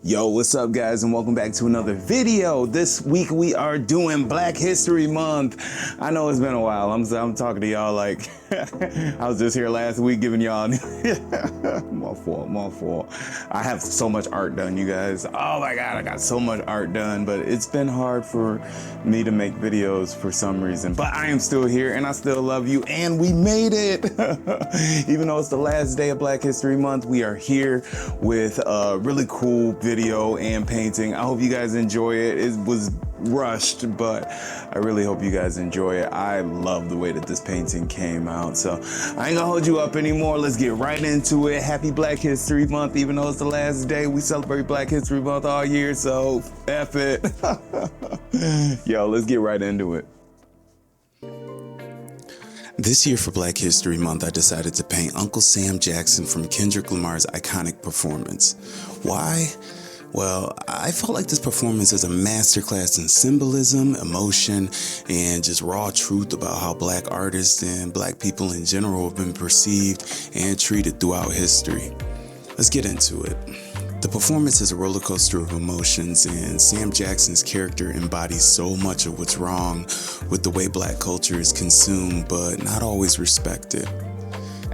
Yo, what's up guys, and welcome back to another video. This week we are doing Black History Month. I know it's been a while. I'm talking to y'all like I was just here last week giving y'all my fault. I have so much art done, you guys. Oh my god, I got so much art done, but it's been hard for me to make videos for some reason. But I am still here and I still love you, and we made it. Even though it's the last day of Black History Month, we are here with a really cool video and painting. I hope you guys enjoy it. It was rushed, but I really hope you guys enjoy it. I love the way that this painting came out. So I ain't gonna hold you up anymore. Let's get right into it. Happy Black History Month. Even though it's the last day, we celebrate Black History Month all year, so F it. Yo, let's get right into it. This year for Black History Month, I decided to paint Uncle Sam Jackson from Kendrick Lamar's iconic performance. Why? Well, I felt like this performance is a masterclass in symbolism, emotion, and just raw truth about how Black artists and Black people in general have been perceived and treated throughout history. Let's get into it. The performance is a roller coaster of emotions, and Sam Jackson's character embodies so much of what's wrong with the way Black culture is consumed but not always respected.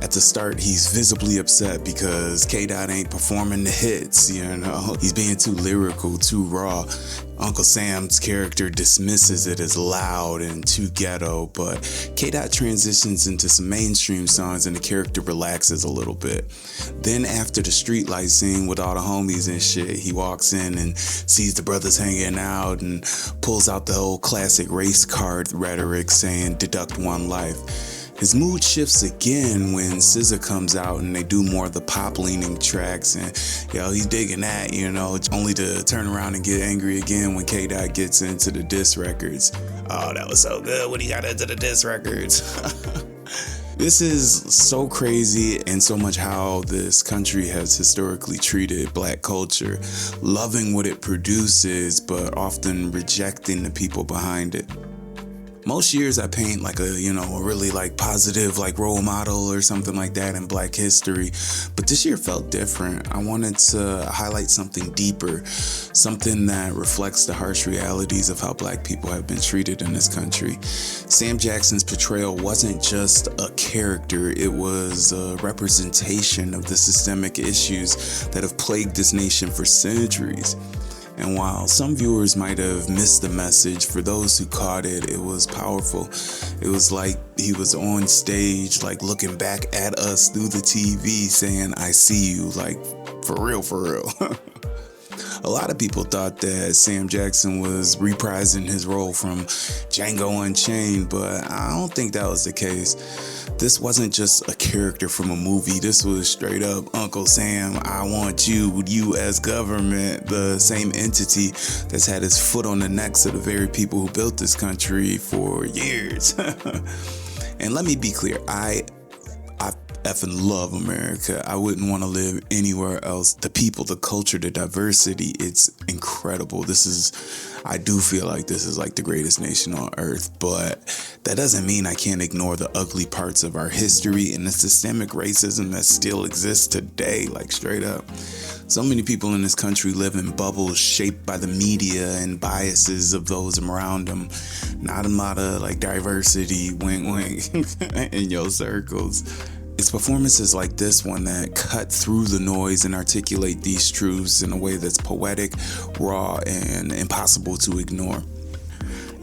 At the start, he's visibly upset because K-Dot ain't performing the hits, you know? He's being too lyrical, too raw. Uncle Sam's character dismisses it as loud and too ghetto, but K-Dot transitions into some mainstream songs and the character relaxes a little bit. Then after the streetlight scene with all the homies and shit, he walks in and sees the brothers hanging out and pulls out the old classic race card rhetoric saying, "Deduct one life." His mood shifts again when SZA comes out and they do more of the pop-leaning tracks, and he's digging that, only to turn around and get angry again when K-Dot gets into the diss records. Oh, that was so good when he got into the diss records. This is so crazy, and so much how this country has historically treated Black culture, loving what it produces, but often rejecting the people behind it. Most years I paint like a really positive role model or something like that in Black history, but this year felt different. I wanted to highlight something deeper, something that reflects the harsh realities of how Black people have been treated in this country. Sam Jackson's portrayal wasn't just a character, it was a representation of the systemic issues that have plagued this nation for centuries. And while some viewers might have missed the message, for those who caught it, it was powerful. It was like he was on stage, looking back at us through the TV saying, "I see you," for real. A lot of people thought that Sam Jackson was reprising his role from Django Unchained, but I don't think that was the case. This wasn't just a character from a movie. This was straight up Uncle Sam, I want you, U.S. government, the same entity that's had his foot on the necks of the very people who built this country for years. And let me be clear, I effing love America. I wouldn't want to live anywhere else. The people, the culture, the diversity, it's incredible. I do feel like this is the greatest nation on earth, but that doesn't mean I can't ignore the ugly parts of our history and the systemic racism that still exists today, straight up. So many people in this country live in bubbles shaped by the media and biases of those around them. Not a lot of diversity, wink wink, in your circles. It's performances like this one that cut through the noise and articulate these truths in a way that's poetic, raw, and impossible to ignore.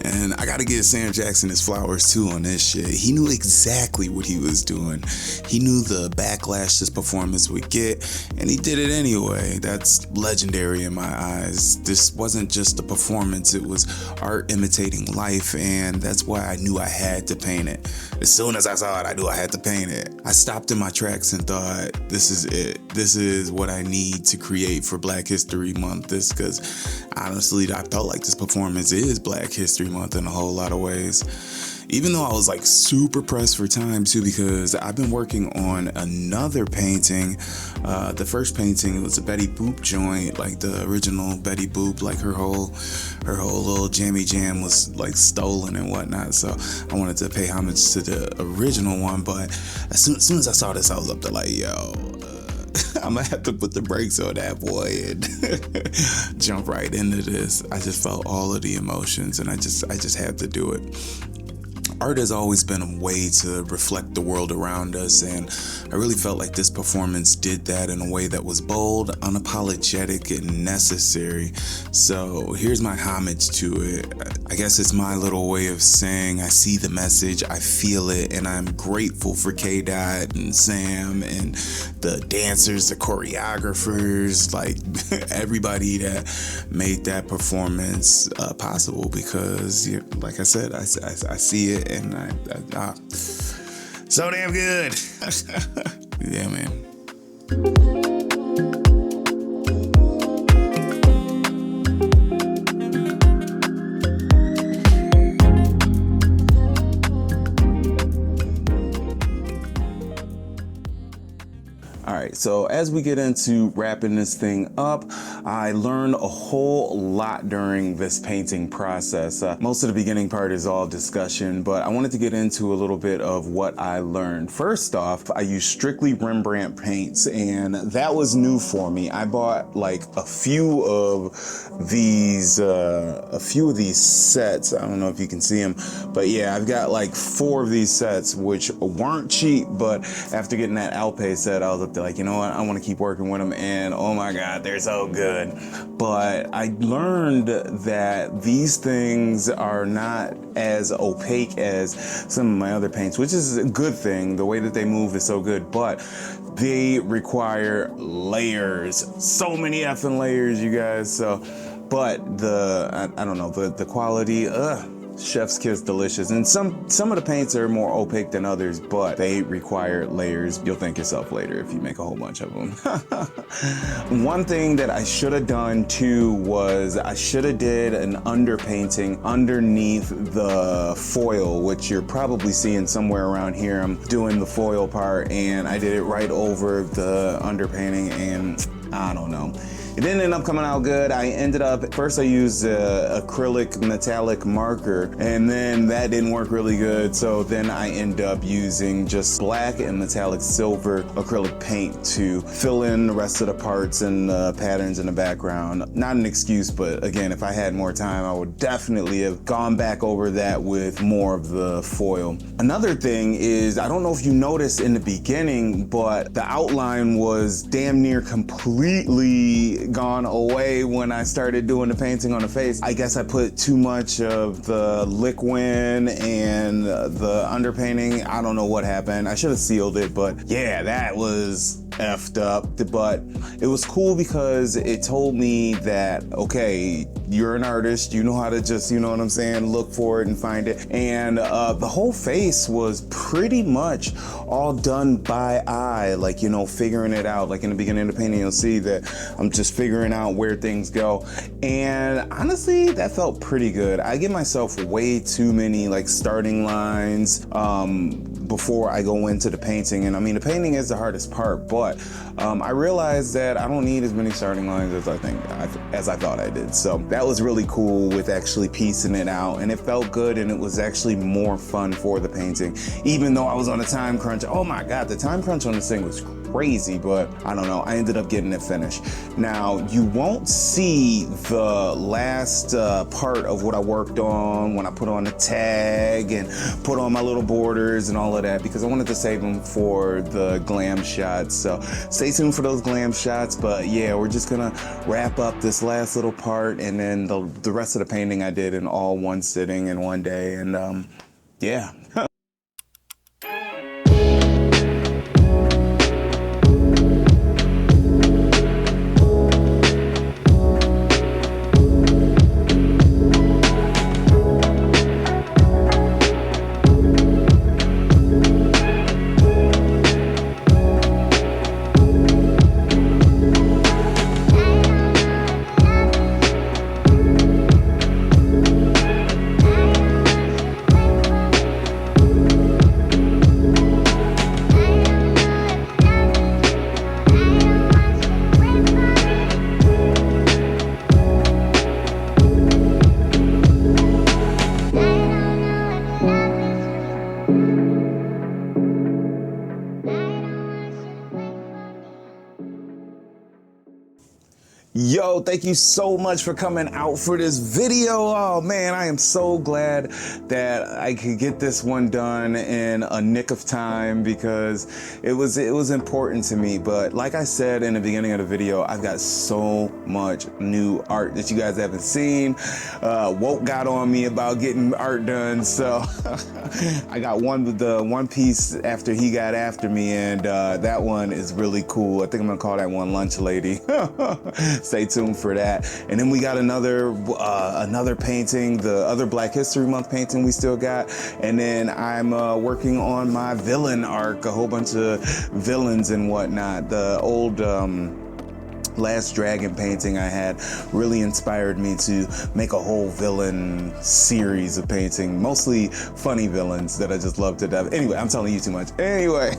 And I gotta give Sam Jackson his flowers too on this shit. He knew exactly what he was doing. He knew the backlash this performance would get, and he did it anyway. That's legendary in my eyes. This wasn't just a performance, it was art imitating life, and that's why I knew I had to paint it. As soon as I saw it, I knew I had to paint it. I stopped in my tracks and thought, this is it. This is what I need to create for Black History Month. Because honestly, I felt like this performance is Black History Month in a whole lot of ways. Even though I was super pressed for time too, because I've been working on another painting. The first painting was a Betty Boop joint, the original Betty Boop, her whole little jammy jam was stolen and whatnot. So I wanted to pay homage to the original one, but as soon as I saw this, I was up to yo, I'm gonna have to put the brakes on that boy and jump right into this. I just felt all of the emotions, and I just had to do it. Art has always been a way to reflect the world around us, and I really felt like this performance did that in a way that was bold, unapologetic, and necessary. So here's my homage to it. I guess it's my little way of saying I see the message, I feel it, and I'm grateful for K-Dot and Sam and the dancers, the choreographers, like everybody that made that performance possible, because like I said, I see it, and I so damn good. Yeah, man. All right, so as we get into wrapping this thing up, I learned a whole lot during this painting process. Most of the beginning part is all discussion, but I wanted to get into a little bit of what I learned. First off, I used strictly Rembrandt paints, and that was new for me. I bought like a few of these sets. I don't know if you can see them, but yeah, I've got like 4 of these sets, which weren't cheap, but after getting that Alpe set, I was up there like, you know what, I want to keep working with them, and oh my god, they're so good. But I learned that these things are not as opaque as some of my other paints, which is a good thing. The way that they move is so good, but they require layers, so many effing layers, you guys. So, but I don't know, the quality, chef's kiss delicious. And some of the paints are more opaque than others, but they require layers. You'll thank yourself later if you make a whole bunch of them. One thing that I should have done too was I should have did an underpainting underneath the foil, which you're probably seeing somewhere around here. I'm doing the foil part, and I did it right over the underpainting, and I don't know. It didn't end up coming out good. I ended up, first I used acrylic metallic marker, and then that didn't work really good. So then I ended up using just black and metallic silver acrylic paint to fill in the rest of the parts and the patterns in the background. Not an excuse, but again, if I had more time, I would definitely have gone back over that with more of the foil. Another thing is, I don't know if you noticed in the beginning, but the outline was damn near completely gone away when I started doing the painting on the face. I guess I put too much of the liquid and the underpainting. I don't know what happened. I should have sealed it, but yeah, that was effed up. But it was cool because it told me that, okay, you're an artist, you know how to just, you know what I'm saying, look for it and find it. And the whole face was pretty much all done by eye, like, you know, figuring it out. Like in the beginning of the painting, you'll see that I'm just figuring out where things go. And honestly, that felt pretty good. I give myself way too many like starting lines before I go into the painting. And I mean, the painting is the hardest part, but I realized that I don't need as many starting lines as I thought I did. So that was really cool with actually piecing it out, and it felt good, and it was actually more fun for the painting, even though I was on a time crunch. Oh my god, the time crunch on this thing was crazy, but I don't know, I ended up getting it finished. Now, you won't see the last part of what I worked on when I put on the tag and put on my little borders and all of that, because I wanted to save them for the glam shots. So stay tuned for those glam shots. But yeah, we're just gonna wrap up this last little part, and then the rest of the painting I did in all one sitting in one day. And yeah. Yo, thank you so much for coming out for this video. Oh man, I am so glad that I could get this one done in a nick of time because it was important to me. But like I said in the beginning of the video, I've got so much new art that you guys haven't seen. Woke got on me about getting art done, so I got one piece after he got after me, and that one is really cool. I think I'm gonna call that one Lunch Lady. Stay tuned for that. And then we got another painting, the other Black History Month painting we still got. And then I'm working on my villain arc, a whole bunch of villains and whatnot. The old Last Dragon painting I had really inspired me to make a whole villain series of painting, mostly funny villains that I just love to death. Anyway, I'm telling you too much. Anyway,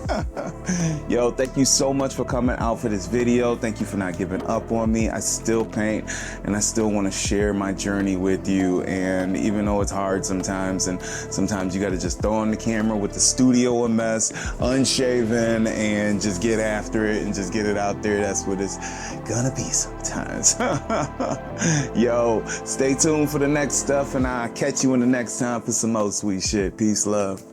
yo, thank you so much for coming out for this video. Thank you for not giving up on me. I still paint and I still want to share my journey with you. And even though it's hard sometimes, and sometimes you got to just throw on the camera with the studio a mess, unshaven, and just get after it and just get it out there. That's what it's gonna be sometimes. Yo, stay tuned for the next stuff, and I'll catch you in the next time for some more sweet shit. Peace, love.